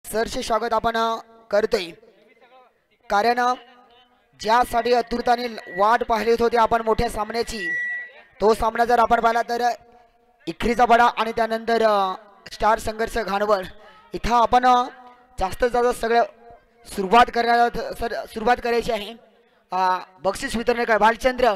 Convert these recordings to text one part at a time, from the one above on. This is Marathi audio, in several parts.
सरचे स्वागत आपण करतोय, कारण ज्यासाठी आतुरताने वाट पाहिली होती आपण मोठ्या सामन्याची, तो सामना जर आपण पाहिला तर इखरीचा बडा आणि त्यानंतर स्टार संघर्ष घाणवळ इथं आपण जास्तीत जास्त सगळं सुरुवात करायची आहे। बक्षीस वितरण काय भालचंद्र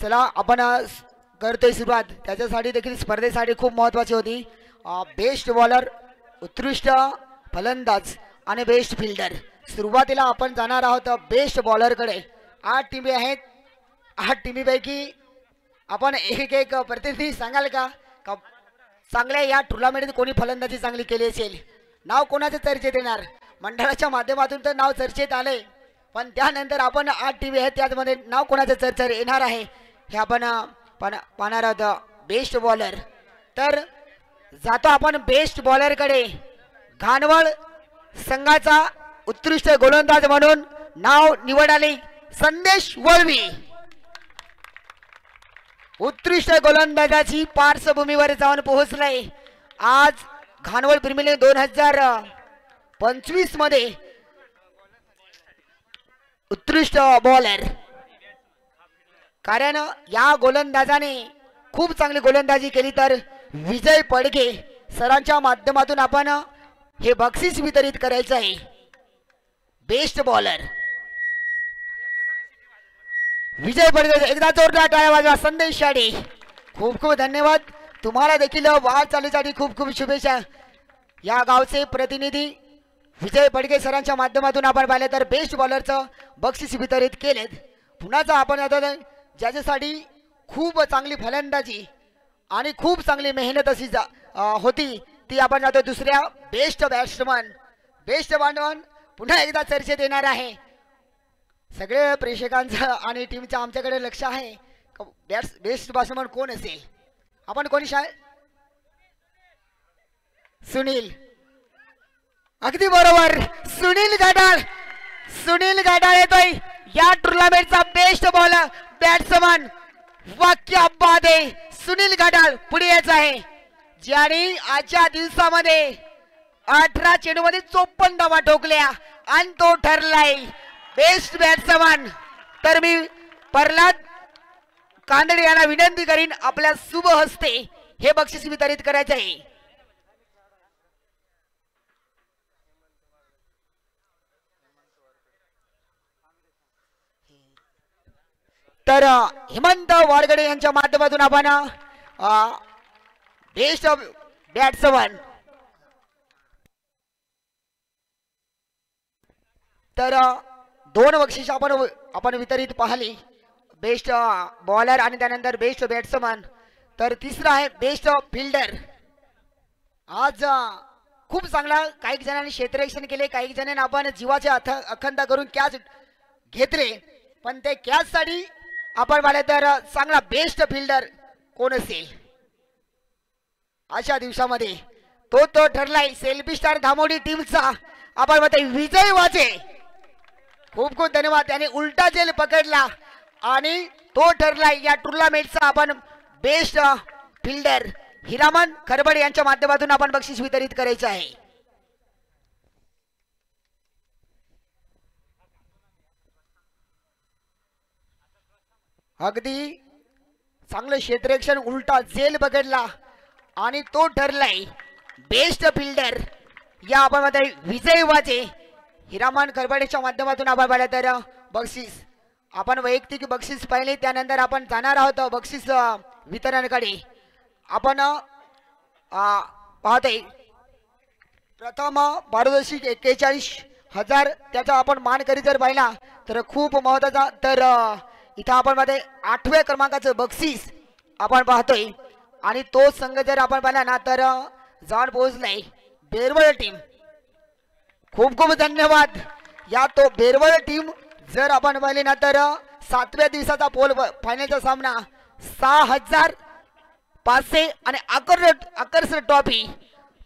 चला आपण करतोय सुरुवात। त्याच्यासाठी देखील स्पर्धेसाठी खूप महत्त्वाची होती बेस्ट बॉलर, उत्कृष्ट फलंदाज आणि बेस्ट फिल्डर। सुरुवातीला आपण जाणार आहोत बेस्ट बॉलर कडे। 8 टीमी आहेत, 8 टीमीपैकी आपण एक प्रतिनिधी सांगाल का चांगल्या या टुर्नामेंटमध्ये कोणी फलंदाजी चांगली केली असेल? नाव कोणाचे चर्चेत येणार? मंडळाच्या माध्यमातून तर नाव चर्चेत आले, पण त्यानंतर आपण 8 टीमी आहेत त्यामध्ये नाव कोणाचे चर्चेत येणार आहे हे आपण पाहणार आहोत। बेस्ट बॉलर तर जातो आपण बेस्ट बॉलर कडे। घाणवळ संघाचा उत्कृष्ट गोलंदाज म्हणून नाव निवड आली संदेश वळवी। उत्कृष्ट गोलंदाजाची पार्श्वभूमीवर जाऊन पोहोचलाय। आज घाणवळ प्रीमियर लीग 2025 मध्ये उत्कृष्ट बॉलर, कारण या गोलंदाजाने खूप चांगली गोलंदाजी केली। तर विजय पडगे सरांच्या माध्यमातून आपण हे बक्षीस वितरित करायचं आहे। बेस्ट बॉलर विजय पडगे, एकदा जोरदार टाळ्या वाजवा संदेश शाडी। खूप खूप धन्यवाद, तुम्हाला देखील वाटचालीसाठी खूप खूप शुभेच्छा। या गावचे प्रतिनिधी विजय पडगे सरांच्या माध्यमातून आपण पाहिले तर बेस्ट बॉलरचं बक्षीस वितरित केलेत। पुन्हाच आपण आता ज्याच्यासाठी खूप चांगली फलंदाजी आणि खूप चांगली मेहनत अशी होती ती आपण जातो दुसऱ्या बेस्ट बॅट्समन। बेस्ट बॅट्समन पुन्हा एकदा चर्चेत येणार आहे। सगळे प्रेक्षकांचं आणि टीमचं आमच्याकडे लक्ष आहे, बेस्ट बॅट्समन कोण असेल? आपण कोणी सुनील, अगदी बरोबर, सुनील गाडाळ। सुनील गाडाळ येतोय या टुर्नामेंटचा बेस्ट बॉलर बॅट्समन। वाक्य बाद आहे, सुनील गाडाळ पुढे यायचं आहे, ज्याने आजच्या दिवसामध्ये 18 चेंडूमध्ये 54 धावा ठोकल्या आणि तो ठरलाय बेस्ट बॅट्समन। तर मी प्रल्हाद कांदळे यांना विनंती करीन आपल्या शुभ हस्ते हे बक्षीस वितरित करायचे आहे। तर हेमंत वारगडे यांच्या माध्यमातून आपण बेस्ट बॅट्समन तर 2 बक्षीस आपण वितरित पाहिली, बेस्ट बॉलर आणि त्यानंतर बेस्ट बॅट्समन। तर तिसरा आहे बेस्ट फिल्डर। आज खूप चांगला काही जणांनी क्षेत्ररक्षण केले, काही जणांनी आपण जीवाचे अखंड करून कॅच घेतले, पण ते कॅच साठी आपण पाहिले तर चांगला बेस्ट फिल्डर कोण असेल अशा दिवसामध्ये? तो ठरलाय सेल्फी स्टार धामोडी टीमचा आपण म्हणतो विजय वाजे। खूप खूप धन्यवाद, त्याने उलटा जेल पकडला आणि तो ठरलाय या टुर्नामेंटचा आपण बेस्ट फिल्डर। हिरामन खरबडे यांच्या माध्यमातून आपण बक्षीस वितरित करायचे आहे। अगदी चांगलं क्षेत्ररक्षण, उलटा जेल पकडला आणि तो ठरलाय बेस्ट फिल्डर या आपण म्हणतो विजय वाजे। हिरामन खरबडेच्या माध्यमातून आपण पाहिलं तर बक्षीस आपण वैयक्तिक बक्षीस पाहिले, त्यानंतर आपण जाणार आहोत बक्षीस वितरणाकडे। आपण पाहतोय प्रथम पारितोषिक 41,000 त्याचा आपण मानकरी जर पाहिला तर खूप महत्त्वाचा। तर इथं आपण मध्ये 8व्या क्रमांकाचं बक्षीस आपण पाहतोय आणि तो संघ जर आपण पाहिला ना तर जाऊन पोहोचलाय बेरवळ टीम। खूप खूप धन्यवाद। या तो बेरवळ टीम जर आपण पाहिले ना तर 7व्या दिवसाचा पोल फायनलचा सामना 6,500 आणि आकर्षक ट्रॉफी।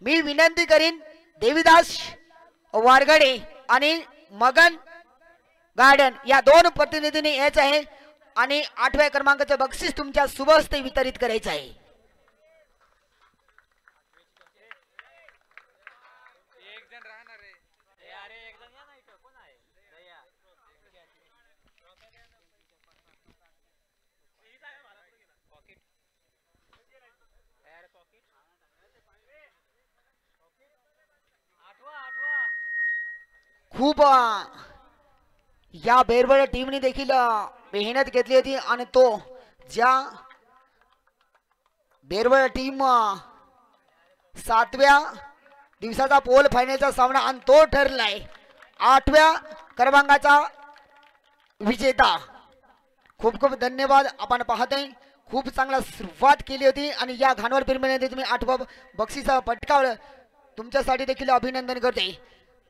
मी विनंती करीन देवीदास वारगडे आणि मगन गार्डन या 2 प्रतिनिधींनी यायचं आहे। आणि 8व्या क्रमांकाचं बक्षीस तुमच्या शुभ हस्ते वितरित करायचं आहे. खूप या बेरवळ टीमने देखील मेहनत घेतली होती आणि तो ज्या बेरवळ टीम 7व्या दिवसाचा पोल फायनलचा सामना आणि तो ठरलाय 8व्या क्रमांकाचा विजेता. खूप खूप धन्यवाद. आपण पाहतोय खूप चांगला सुरुवात केली होती आणि या घाणवळ पिरमिडमध्ये तुम्ही 8वं बक्षीस पटकावलं, तुमच्यासाठी देखील अभिनंदन करते.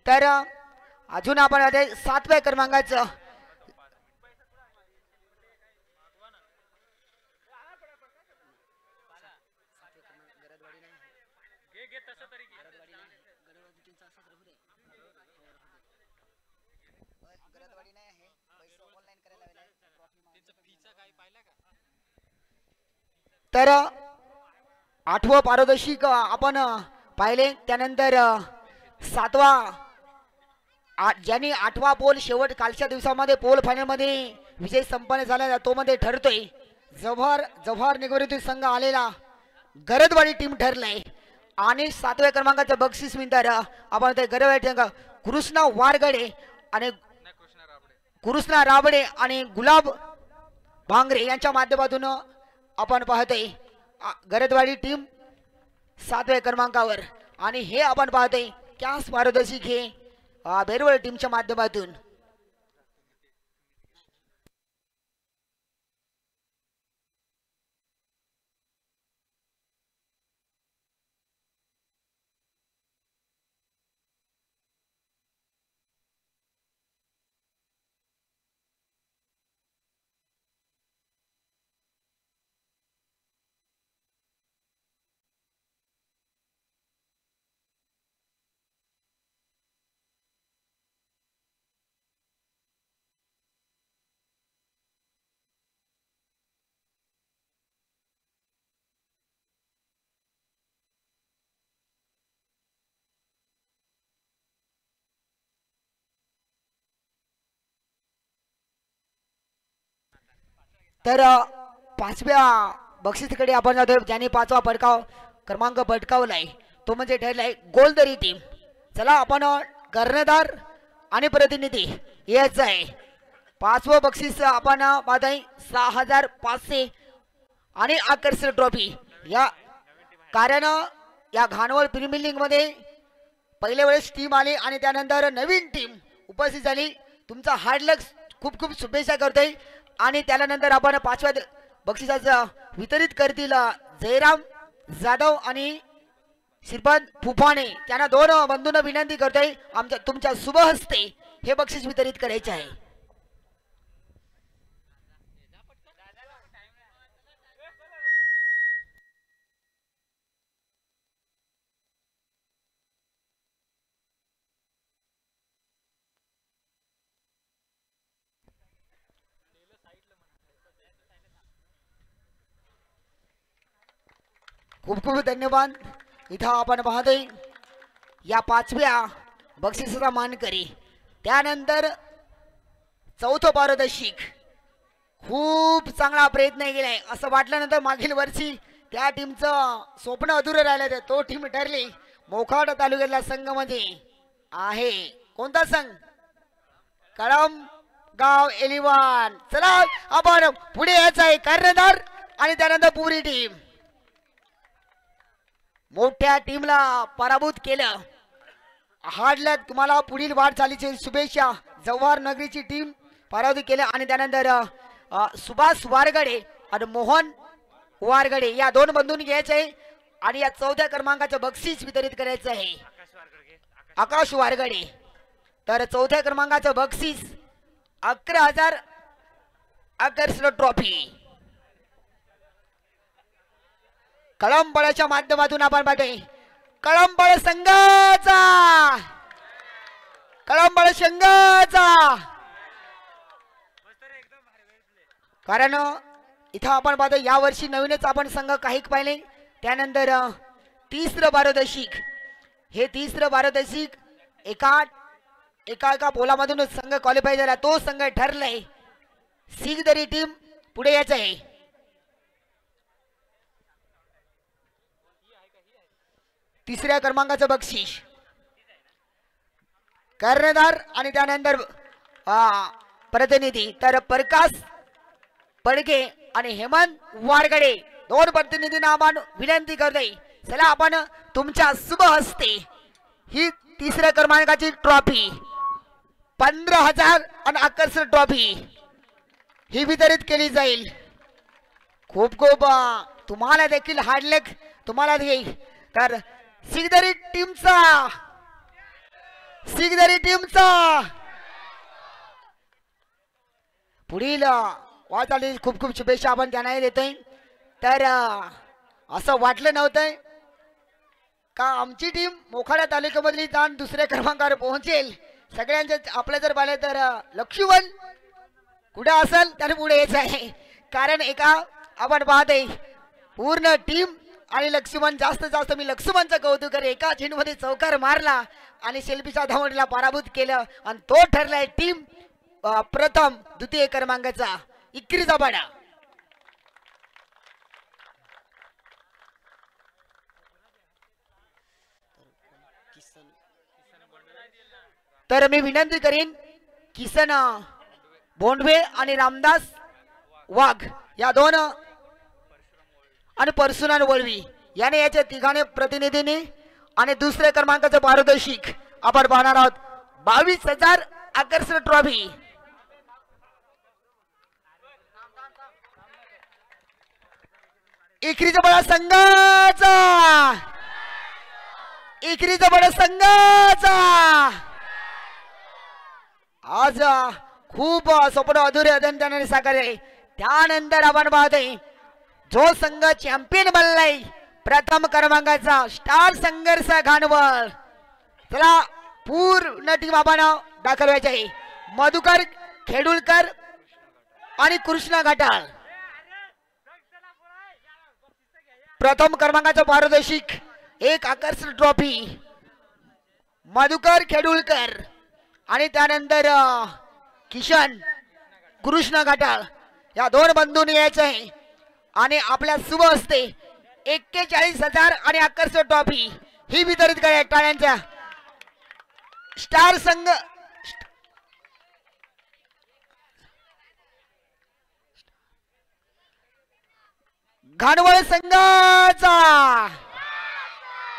तर अजून आपण 7व्या क्रमांकाचं तर 8वं पारदर्शिक आपण पाहिले. त्यानंतर 7वा ज्यांनी 8वा पोल शेवट कालच्या दिवसामध्ये पोल फायनल मध्ये विजय संपन्न झाला तो मध्ये ठरतोय जव्हार निगोरीतील संघ आलेला गरदवाडी टीम ठरलाय. आणि 7व्या क्रमांकाचं बक्षीस मिळणार आपण ते गरदवाडी कृष्णा वारगडे आणि कृष्णा राबडे आणि गुलाब भांगरे यांच्या माध्यमातून आपण पाहतोय गरदवाडी टीम 7व्या क्रमांकावर. आणि हे आपण पाहतोय कॅस पारदर्शिक हे बेरवळ टीमच्या माध्यमातून. तर 5व्या बक्षिसाकडे आपण जातोय. ज्यांनी 5वा क्रमांक पटकावलाय तो म्हणजे ठरलाय गोलदरी टीम. चला आपण कर्णधार आणि प्रतिनिधी याच आहे. 5वं बक्षीस आपण पाहतोय 6500 आणि आकर्षण ट्रॉफी. या कारण या घाणवळ प्रीमियर लीग मध्ये पहिल्या वेळेस टीम आली आणि त्यानंतर नवीन टीम उपस्थित झाली. तुमचा हार्ड लक, खूप खूप शुभेच्छा करतोय. आणि त्यानंतर आपण 5व्या बक्षिसाचं वितरित करतील जयराम जाधव आणि श्रीपाद फुफाणे. त्यांना 2 बंधूंना विनंती करतोय तुमच्या शुभ हस्ते हे बक्षीस वितरित करायचे आहे. खूप खूप धन्यवाद. इथं आपण पाहतोय या 5व्या बक्षिसाचा मानकरी. त्यानंतर 4थं पारदर्शिक खूप चांगला प्रयत्न केलाय असं वाटल्यानंतर मागील वर्षी त्या टीमचं स्वप्न अधुरं राहिलं. तो टीम ठरली मोखाड तालुक्यातला संघ मध्ये आहे. कोणता संघ? कळमगाव एलिवान. चला आपण पुढे यायचं आहे. कर्णधार आणि त्यानंतर पुरी टीम. मोठ्या टीमला पराभूत केलं. हार्डलक तुम्हाला पुढील वाटचालीची शुभेच्छा. जव्हार नगरीची टीम पराभूत केलं आणि त्यानंतर सुभाष वारगडे आणि मोहन वारगडे या 2 बंधूंनी घ्यायचे आहे. आणि या 4थ्या क्रमांकाचं बक्षीस वितरित करायचं आहे आकाश वारगडे. तर 4थ्या क्रमांकाचं बक्षीस 11,000 आकर्षण ट्रॉफी. कळंबळच्या माध्यमातून आपण पाहतोय कळंबळ संघाचा कारण इथं आपण पाहतो यावर्षी नवीनच आपण संघ काही पाहिले. त्यानंतर तिसरं पारदर्शिक, हे तिसरं पारदर्शिक एका पोलामधूनच संघ क्वालिफाय झाला. तो संघ ठरलाय सिगदरी टीम पुढे यायचं आहे. तिसऱ्या क्रमांकाचं बक्षीस कर्णधार आणि त्यानंतर प्रतिनिधी तर प्रकाश पडके आणि हेमंत वारगडे दोन प्रतिनिधींना आपण विनंती करतोय. चला आपण तुमच्या शुभ हस्ते ही तिसऱ्या क्रमांकाची ट्रॉफी 15,000 आणि आकर्षक ट्रॉफी ही वितरित केली जाईल. खूप खूप तुम्हाला देखील हार्ड लक तुम्हाला देईल. तर सिगदरी टीमचा पुढील वाटचाली खूप खूप शुभेच्छा आपण त्यांनाही देतोय. तर असं वाटलं नव्हतं का आमची टीम मोखाडा तालुक्यामधली जाऊन दुसऱ्या क्रमांकावर पोहोचेल. सगळ्यांचे आपलं जर पाहिलं तर लक्ष्मण कुठे असेल त्याने पुढे यायचं आहे. कारण एका आपण पाहते पूर्ण टीम आणि लक्ष्मण जास्त मी लक्ष्मणचं कौतुक करे. एका चेंडूमध्ये चौकार मारला आणि सेल्फीच्या धावणीला पराभूत केलं आणि तो ठरलाय टीम प्रथम द्वितीय क्रमांकाचा इक्रीचा पाडा. तर मी विनंती करीन किसन बोंडवे आणि रामदास वाघ या दोन आणि परशुराम वळवी याने याच्या तिघाने प्रतिनिधींनी आणि दुसऱ्या क्रमांकाचं पारदर्शिक आपण पाहणार आहोत. 22,000 आकर्षक ट्रॉफी इकरीचा बडा संघाचा आज खूप स्वप्न अधुरे त्याने साकारले. त्यानंतर आपण पाहतोय जो संघ चॅम्पियन बनलाय प्रथम क्रमांकाचा स्टार संघर्ष घाणवळ. चला पूर्ण टीम आपण दाखल व्हायची आहे. मधुकर खेडुलकर आणि कृष्णा घाटाळ प्रथम क्रमांकाचं पारदर्शिक एक आकर्षक ट्रॉफी मधुकर खेडुलकर आणि त्यानंतर किशन कृष्ण घाटाळ या दोन बंधूंनी यायचं आहे. आणि आपल्या शुभ हस्ते 41,000 आणि आकर्षक ट्रॉफी ही वितरित करा. टाळ्यांच्या स्टार संघ घाणवळ संघाचा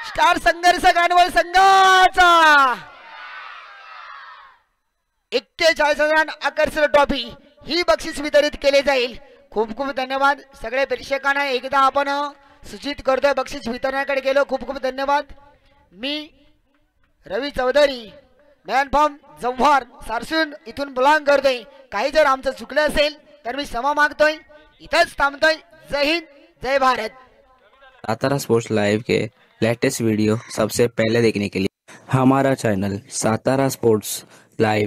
स्टार संघर्ष घाणवळ संघाचा 41,000 आकर्षक ट्रॉफी ही बक्षीस वितरित केले जाईल. खूप खूप धन्यवाद सगळे प्रेक्षकांना. एकदा आपण सूचित करतोय बक्षीस वितरणाकडे गेलो. खूप खूप धन्यवाद. मी रवी चौधरी मॅन फॉर्म जव्हार सारसून इथून बिलॉंग करतोय. काही जर आमचं चुकलं असेल तर मी क्षमा मागतोय. इथंच थांबतोय. जय हिंद जय भारत. सातारा स्पोर्ट्स लाइव के लेटेस्ट वीडियो सबसे पहले देखने के लिए हमारा चैनल सातारा स्पोर्ट्स लाइव